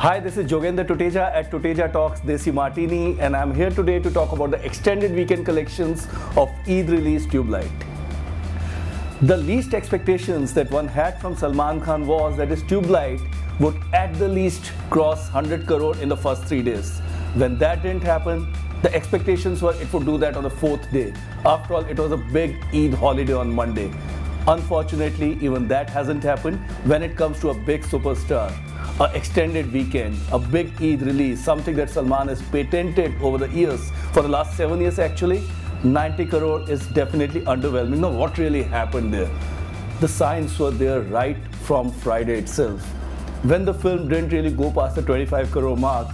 Hi, this is Jogendra Tuteja at Tuteja Talks Desimartini, and I'm here today to talk about the extended weekend collections of Eid release Tubelight. The least expectations that one had from Salman Khan was that his Tubelight would at the least cross 100 crore in the first 3 days. When that didn't happen, the expectations were it would do that on the 4th day. After all, it was a big Eid holiday on Monday. Unfortunately, even that hasn't happened when it comes to a big superstar. An extended weekend, a big Eid release, something that Salman has patented over the years, for the last 7 years actually. 90 crore is definitely underwhelming. Now, what really happened there? The signs were there right from Friday itself. When the film didn't really go past the 25 crore mark,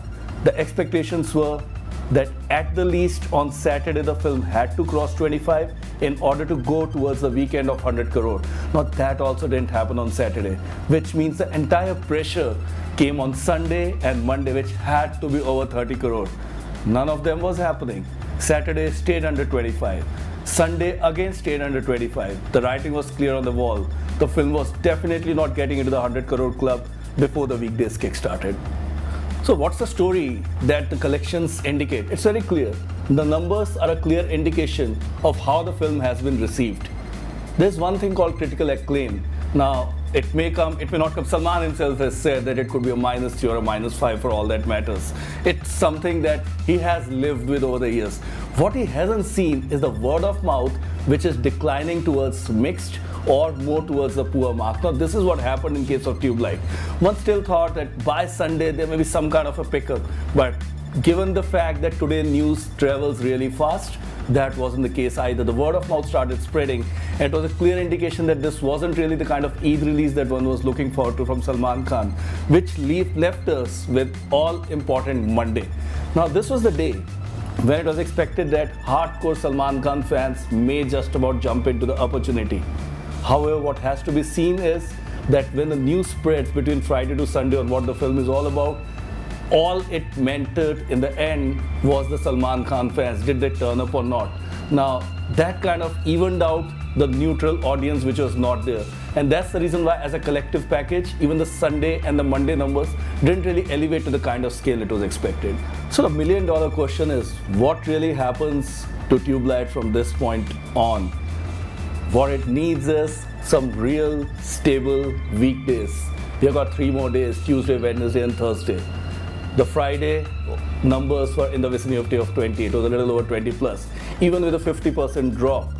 the expectations were that at the least on Saturday the film had to cross 25 in order to go towards the weekend of 100 crore. Now that also didn't happen on Saturday, which means the entire pressure came on Sunday and Monday, which had to be over 30 crore. None of them was happening. Saturday stayed under 25. Sunday again stayed under 25. The writing was clear on the wall. The film was definitely not getting into the 100 crore club before the weekdays kick-started. So what's the story that the collections indicate? It's very clear. The numbers are a clear indication of how the film has been received. There's one thing called critical acclaim. Now, it may come, it may not come. Salman himself has said that it could be a -3 or a -5 for all that matters. It's something that he has lived with over the years. What he hasn't seen is the word of mouth, which is declining towards mixed or more towards the poor mark. Now, this is what happened in case of Tubelight. One still thought that by Sunday there may be some kind of a pickup, but given the fact that today news travels really fast, that wasn't the case either. The word of mouth started spreading, and it was a clear indication that this wasn't really the kind of Eid release that one was looking forward to from Salman Khan, which left us with all important Monday. Now, this was the day when it was expected that hardcore Salman Khan fans may just about jump into the opportunity. However, what has to be seen is that when the news spreads between Friday to Sunday on what the film is all about, all it meant in the end was the Salman Khan fans. Did they turn up or not? Now, that kind of evened out the neutral audience which was not there. And that's the reason why, as a collective package, even the Sunday and the Monday numbers didn't really elevate to the kind of scale it was expected. So the million-dollar question is, what really happens to Tubelight from this point on? What it needs is some real stable weekdays. We've got 3 more days, Tuesday, Wednesday and Thursday. The Friday numbers were in the vicinity of 20. It was a little over 20 plus. Even with a 50% drop,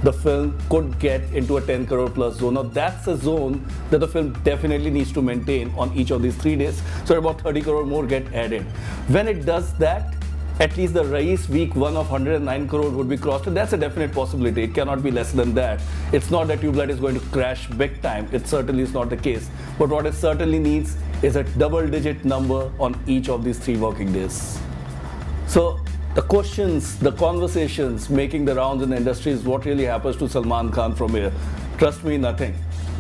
the film could get into a 10 crore plus zone. Now that's a zone that the film definitely needs to maintain on each of these 3 days. So about 30 crore more get added. When it does that, at least the Rais week 1 of 109 crore would be crossed, and that's a definite possibility. It cannot be less than that. It's not that Tubelight is going to crash big time. It certainly is not the case. But what it certainly needs is a double-digit number on each of these 3 working days. So the questions, the conversations making the rounds in the industry is what really happens to Salman Khan from here. Trust me, nothing.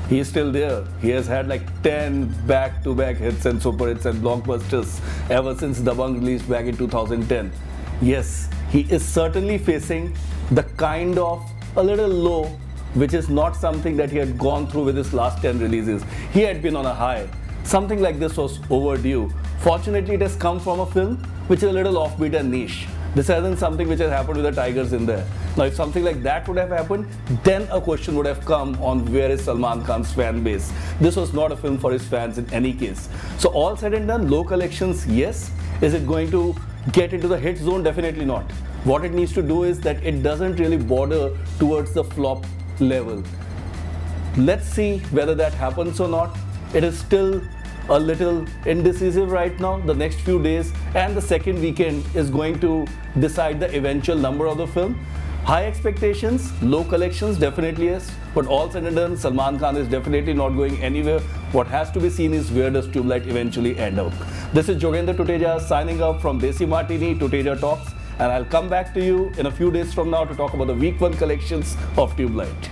He is still there. He has had like 10 back-to-back hits and super hits and blockbusters ever since Dabangg released back in 2010. Yes, he is certainly facing the kind of a little low, which is not something that he had gone through with his last 10 releases. He had been on a high. Something like this was overdue. Fortunately, it has come from a film which is a little offbeat and niche. This hasn't something which has happened with the Tigers in there. Now, if something like that would have happened, then a question would have come on where is Salman Khan's fan base. This was not a film for his fans in any case. So all said and done, low collections, yes. Is it going to get into the hit zone? Definitely not. What it needs to do is that it doesn't really border towards the flop level. Let's see whether that happens or not. It is still a little indecisive right now. The next few days and the second weekend is going to decide the eventual number of the film. High expectations, low collections, definitely yes. But all said and done, Salman Khan is definitely not going anywhere. What has to be seen is where does Tubelight eventually end up. This is Jogendra Tuteja signing up from Desimartini, Tuteja Talks, and I'll come back to you in a few days from now to talk about the week 1 collections of Tubelight.